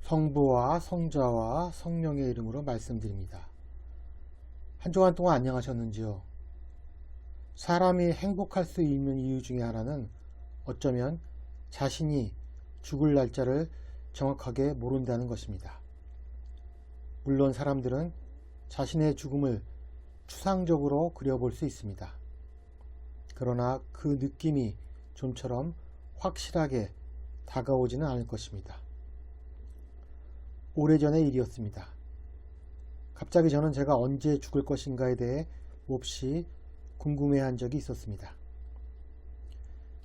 성부와 성자와 성령의 이름으로 말씀드립니다. 한 주간 동안 안녕하셨는지요? 사람이 행복할 수 있는 이유 중에 하나는 어쩌면 자신이 죽을 날짜를 정확하게 모른다는 것입니다. 물론 사람들은 자신의 죽음을 추상적으로 그려볼 수 있습니다. 그러나 그 느낌이 좀처럼 확실하게 다가오지는 않을 것입니다. 오래전의 일이었습니다. 갑자기 저는 제가 언제 죽을 것인가에 대해 몹시 궁금해한 적이 있었습니다.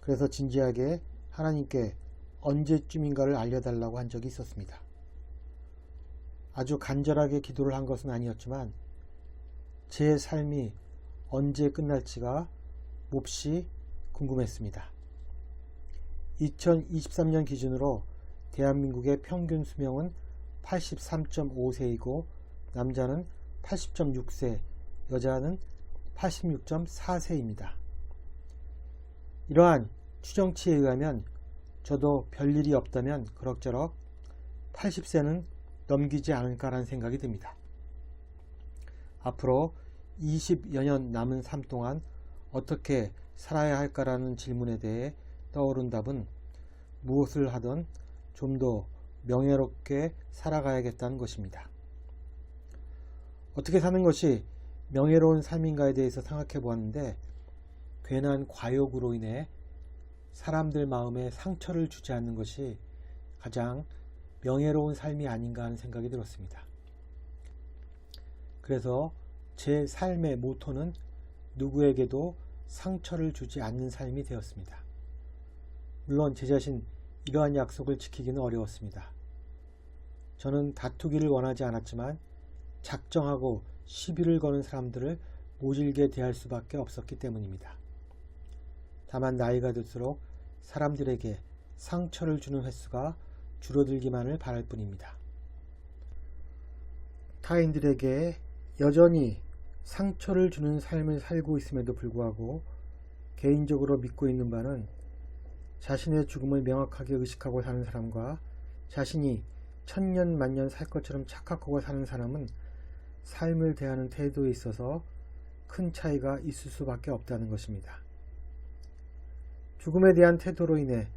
그래서 진지하게 하나님께 언제쯤인가를 알려달라고 한 적이 있었습니다. 아주 간절하게 기도를 한 것은 아니었지만 제 삶이 언제 끝날지가 몹시 궁금했습니다. 2023년 기준으로 대한민국의 평균 수명은 83.5세이고 남자는 80.6세, 여자는 86.4세입니다. 이러한 추정치에 의하면 저도 별일이 없다면 그럭저럭 80세는 넘기지 않을까라는 생각이 듭니다. 앞으로 20여 년 남은 삶 동안 어떻게 살아야 할까라는 질문에 대해 떠오른 답은 무엇을 하든 좀 더 명예롭게 살아가야겠다는 것입니다. 어떻게 사는 것이 명예로운 삶인가에 대해서 생각해 보았는데 괜한 과욕으로 인해 사람들 마음에 상처를 주지 않는 것이 가장 명예로운 삶이 아닌가 하는 생각이 들었습니다. 그래서 제 삶의 모토는 누구에게도 상처를 주지 않는 삶이 되었습니다. 물론 제 자신 이러한 약속을 지키기는 어려웠습니다. 저는 다투기를 원하지 않았지만 작정하고 시비를 거는 사람들을 모질게 대할 수밖에 없었기 때문입니다. 다만 나이가 들수록 사람들에게 상처를 주는 횟수가 줄어들기만을 바랄 뿐입니다. 타인들에게 여전히 상처를 주는 삶을 살고 있음에도 불구하고 개인적으로 믿고 있는 바는 자신의 죽음을 명확하게 의식하고 사는 사람과 자신이 천년 만년 살 것처럼 착각하고 사는 사람은 삶을 대하는 태도에 있어서 큰 차이가 있을 수밖에 없다는 것입니다. 죽음에 대한 태도로 인해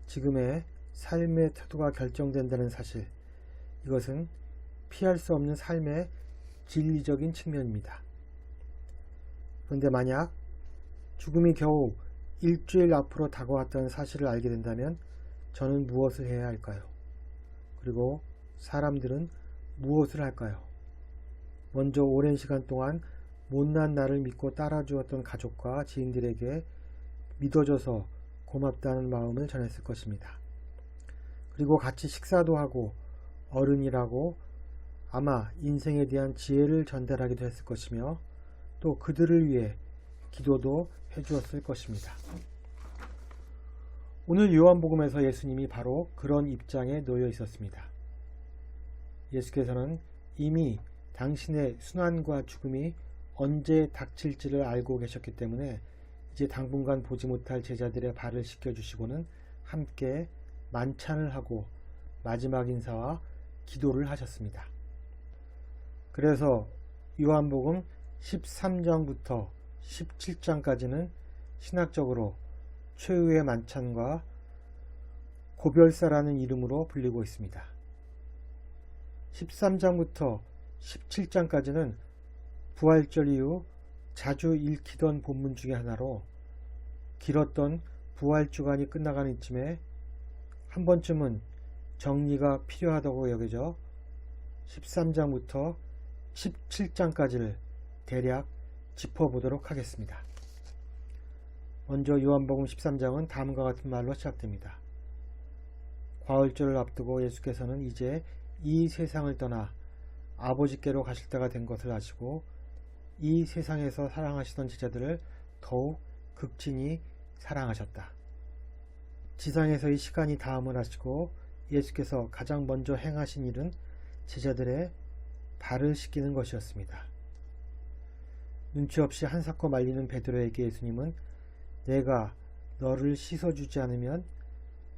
지금의 삶의 태도가 결정된다는 사실, 이것은 피할 수 없는 삶의 진리적인 측면입니다. 그런데 만약 죽음이 겨우 일주일 앞으로 다가왔다는 사실을 알게 된다면 저는 무엇을 해야 할까요? 그리고 사람들은 무엇을 할까요? 먼저 오랜 시간 동안 못난 나를 믿고 따라주었던 가족과 지인들에게 믿어줘서 고맙다는 마음을 전했을 것입니다. 그리고 같이 식사도 하고 어른이라고 아마 인생에 대한 지혜를 전달하기도 했을 것이며 또 그들을 위해 기도도 해주었을 것입니다. 오늘 요한복음에서 예수님이 바로 그런 입장에 놓여 있었습니다. 예수께서는 이미 당신의 순환과 죽음이 언제 닥칠지를 알고 계셨기 때문에 이제 당분간 보지 못할 제자들의 발을 씻겨주시고는 함께 만찬을 하고 마지막 인사와 기도를 하셨습니다. 그래서 요한복음 13장부터 17장까지는 신학적으로 최후의 만찬과 고별사라는 이름으로 불리고 있습니다. 13장부터 17장까지는 부활절 이후 자주 읽히던 본문 중에 하나로 길었던 부활주간이 끝나가는 이쯤에 한 번쯤은 정리가 필요하다고 여겨져 13장부터 17장까지를 대략 짚어보도록 하겠습니다. 먼저 요한복음 13장은 다음과 같은 말로 시작됩니다. 과월절을 앞두고 예수께서는 이제 이 세상을 떠나 아버지께로 가실 때가 된 것을 아시고 이 세상에서 사랑하시던 제자들을 더욱 극진히 사랑하셨다. 지상에서의 시간이 다함을 하시고 예수께서 가장 먼저 행하신 일은 제자들의 발을 씻기는 것이었습니다. 눈치 없이 한사코 말리는 베드로에게 예수님은 내가 너를 씻어주지 않으면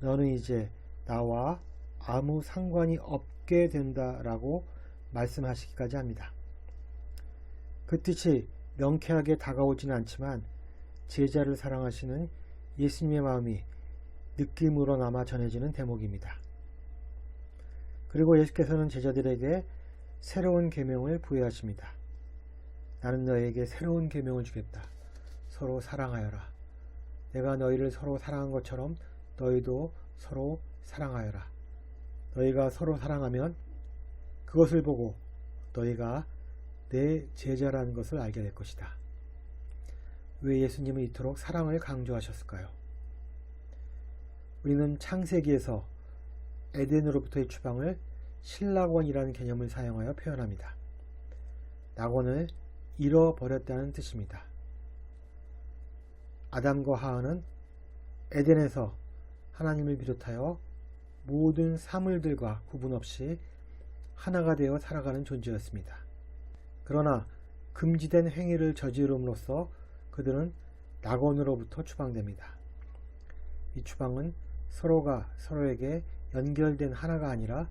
너는 이제 나와 아무 상관이 없게 된다라고 말씀하시기까지 합니다. 그 뜻이 명쾌하게 다가오지는 않지만 제자를 사랑하시는 예수님의 마음이 느낌으로나마 전해지는 대목입니다. 그리고 예수께서는 제자들에게 새로운 계명을 부여하십니다. 나는 너에게 새로운 계명을 주겠다. 서로 사랑하여라. 내가 너희를 서로 사랑한 것처럼 너희도 서로 사랑하여라. 너희가 서로 사랑하면 그것을 보고 너희가 내 제자라는 것을 알게 될 것이다. 왜 예수님은 이토록 사랑을 강조하셨을까요? 우리는 창세기에서 에덴으로부터의 추방을 실낙원이라는 개념을 사용하여 표현합니다. 낙원을 잃어버렸다는 뜻입니다. 아담과 하와는 에덴에서 하나님을 비롯하여 모든 사물들과 구분 없이 하나가 되어 살아가는 존재였습니다. 그러나 금지된 행위를 저지름으로써 그들은 낙원으로부터 추방됩니다. 이 추방은 서로가 서로에게 연결된 하나가 아니라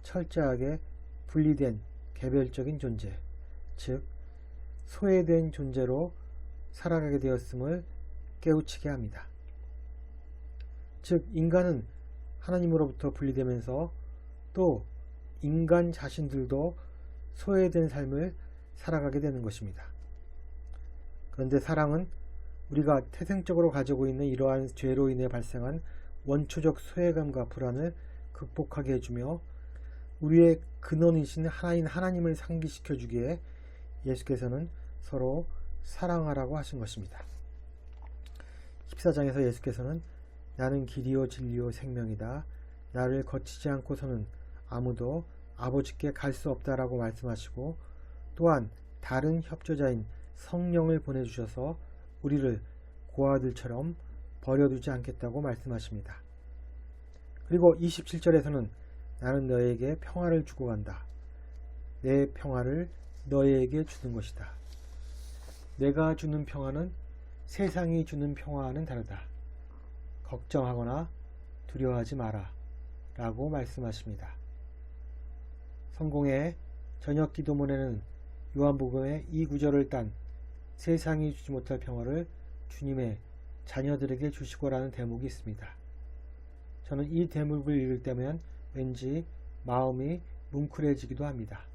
철저하게 분리된 개별적인 존재, 즉 소외된 존재로 살아가게 되었음을 깨우치게 합니다. 즉 인간은 하나님으로부터 분리되면서 또 인간 자신들도 소외된 삶을 살아가게 되는 것입니다. 그런데 사랑은 우리가 태생적으로 가지고 있는 이러한 죄로 인해 발생한 원초적 소외감과 불안을 극복하게 해주며 우리의 근원이신 하나인 하나님을 상기시켜 주기에 예수께서는 서로 사랑하라고 하신 것입니다. 14장에서 예수께서는 나는 길이요 진리요 생명이다. 나를 거치지 않고서는 아무도 아버지께 갈 수 없다라고 말씀하시고 또한 다른 협조자인 성령을 보내주셔서 우리를 고아들처럼 버려두지 않겠다고 말씀하십니다. 그리고 27절에서는 나는 너에게 평화를 주고 간다. 내 평화를 너에게 주는 것이다. 내가 주는 평화는 세상이 주는 평화와는 다르다. 걱정하거나 두려워하지 마라 라고 말씀하십니다. 성공의 저녁 기도문에는 요한복음의 이 구절을 딴 세상이 주지 못할 평화를 주님의 자녀들에게 주시고라는 대목이 있습니다. 저는 이 대목을 읽을 때면 왠지 마음이 뭉클해지기도 합니다.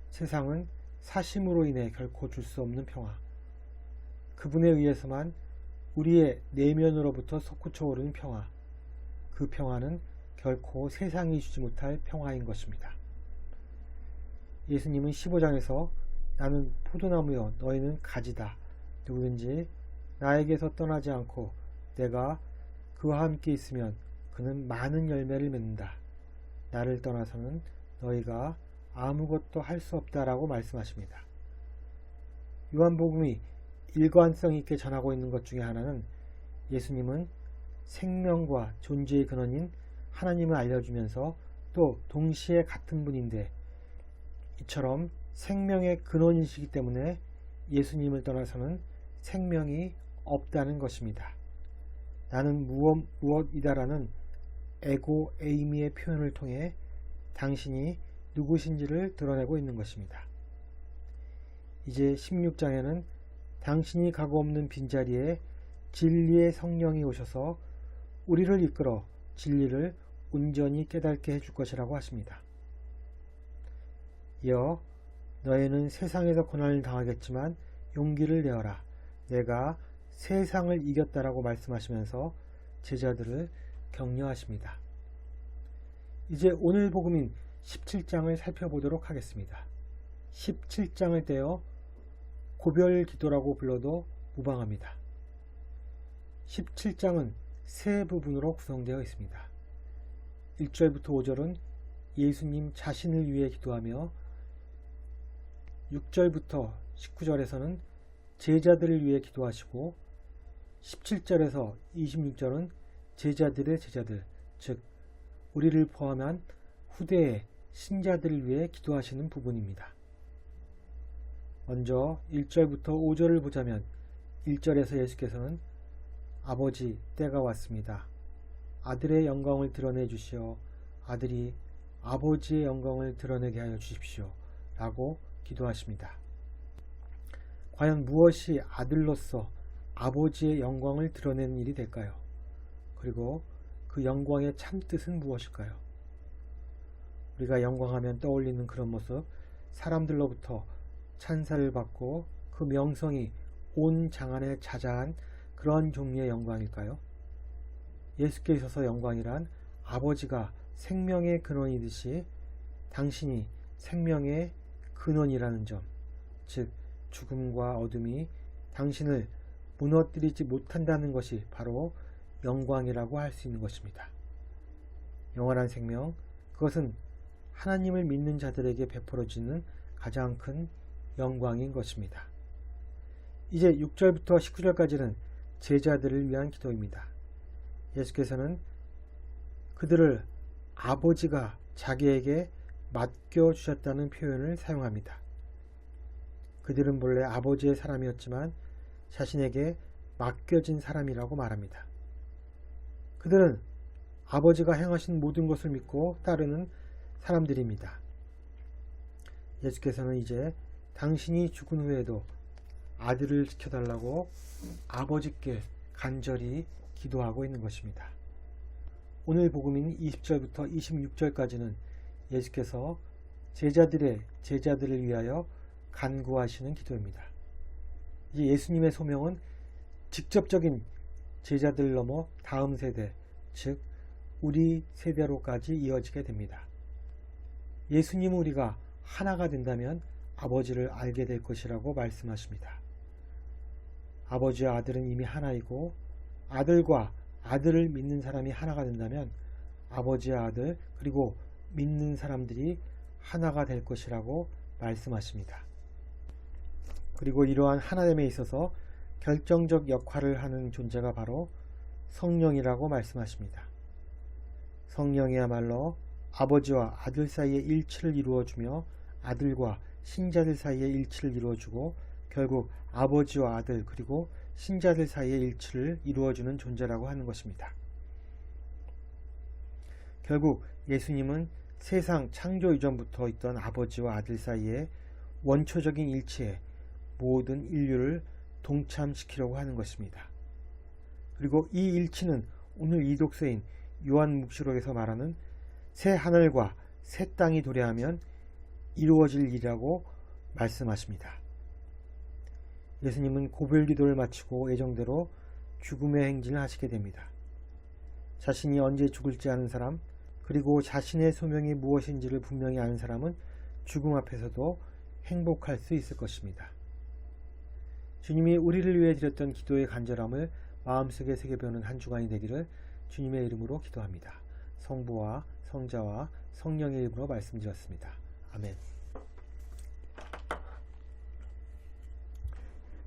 세상은 사심으로 인해 결코 줄 수 없는 평화, 그분에 의해서만 우리의 내면으로부터 솟구쳐 오르는 평화, 그 평화는 결코 세상이 주지 못할 평화인 것입니다. 예수님은 15장에서 나는 포도나무여 너희는 가지다. 누구든지 나에게서 떠나지 않고 내가 그와 함께 있으면 그는 많은 열매를 맺는다. 나를 떠나서는 너희가 아무것도 할 수 없다라고 말씀하십니다. 요한복음이 일관성 있게 전하고 있는 것 중에 하나는 예수님은 생명과 존재의 근원인 하나님을 알려주면서 또 동시에 같은 분인데 이처럼 생명의 근원이시기 때문에 예수님을 떠나서는 생명이 없다는 것입니다. 나는 무엇이다라는 에고 에이미의 표현을 통해 당신이 누구신지를 드러내고 있는 것입니다. 이제 16장에는 당신이 가고 없는 빈자리에 진리의 성령이 오셔서 우리를 이끌어 진리를 온전히 깨닫게 해줄 것이라고 하십니다. 이어 너희는 세상에서 고난을 당하겠지만 용기를 내어라. 내가 세상을 이겼다라고 말씀하시면서 제자들을 격려하십니다. 이제 오늘 복음인 17장을 살펴보도록 하겠습니다. 17장을 떼어 고별 기도라고 불러도 무방합니다. 17장은 세 부분으로 구성되어 있습니다. 1절부터 5절은 예수님 자신을 위해 기도하며 6절부터 19절에서는 제자들을 위해 기도하시고 17절에서 26절은 제자들의 제자들, 즉 우리를 포함한 후대의 신자들을 위해 기도하시는 부분입니다. 먼저 1절부터 5절을 보자면 1절에서 예수께서는 아버지 때가 왔습니다. 아들의 영광을 드러내 주시어 아들이 아버지의 영광을 드러내게 하여 주십시오 라고 기도하십니다. 과연 무엇이 아들로서 아버지의 영광을 드러내는 일이 될까요? 그리고 그 영광의 참뜻은 무엇일까요? 우리가 영광하면 떠올리는 그런 모습, 사람들로부터 찬사를 받고 그 명성이 온 장안에 자자한 그런 종류의 영광일까요? 예수께 있어서 영광이란 아버지가 생명의 근원이듯이 당신이 생명의 근원이라는 점, 즉 죽음과 어둠이 당신을 무너뜨리지 못한다는 것이 바로 영광이라고 할 수 있는 것입니다. 영원한 생명, 그것은 하나님을 믿는 자들에게 베풀어지는 가장 큰 영광인 것입니다. 이제 6절부터 19절까지는 제자들을 위한 기도입니다. 예수께서는 그들을 아버지가 자기에게 맡겨주셨다는 표현을 사용합니다. 그들은 본래 아버지의 사람이었지만 자신에게 맡겨진 사람이라고 말합니다. 그들은 아버지가 행하신 모든 것을 믿고 따르는 사람들입니다. 예수께서는 이제 당신이 죽은 후에도 아들을 지켜달라고 아버지께 간절히 기도하고 있는 것입니다. 오늘 복음인 20절부터 26절까지는 예수께서 제자들을 위하여 간구하시는 기도입니다. 이제 예수님의 소명은 직접적인 제자들 넘어 다음 세대, 즉 우리 세대로까지 이어지게 됩니다. 예수님은 우리가 하나가 된다면 아버지를 알게 될 것이라고 말씀하십니다. 아버지와 아들은 이미 하나이고 아들과 아들을 믿는 사람이 하나가 된다면 아버지와 아들 그리고 믿는 사람들이 하나가 될 것이라고 말씀하십니다. 그리고 이러한 하나됨에 있어서 결정적 역할을 하는 존재가 바로 성령이라고 말씀하십니다. 성령이야말로 아버지와 아들 사이의 일치를 이루어주며 아들과 신자들 사이의 일치를 이루어주고 결국 아버지와 아들 그리고 신자들 사이의 일치를 이루어주는 존재라고 하는 것입니다. 결국 예수님은 세상 창조 이전부터 있던 아버지와 아들 사이의 원초적인 일치에 모든 인류를 동참시키려고 하는 것입니다. 그리고 이 일치는 오늘 이 독서인 요한묵시록에서 말하는 새 하늘과 새 땅이 도래하면 이루어질 일이라고 말씀하십니다. 예수님은 고별기도를 마치고 예정대로 죽음의 행진을 하시게 됩니다. 자신이 언제 죽을지 아는 사람 그리고 자신의 소명이 무엇인지를 분명히 아는 사람은 죽음 앞에서도 행복할 수 있을 것입니다. 주님이 우리를 위해 드렸던 기도의 간절함을 마음속에 새겨보는 한 주간이 되기를 주님의 이름으로 기도합니다. 성부와 성자와 성령의 이름으로 말씀드렸습니다. 아멘.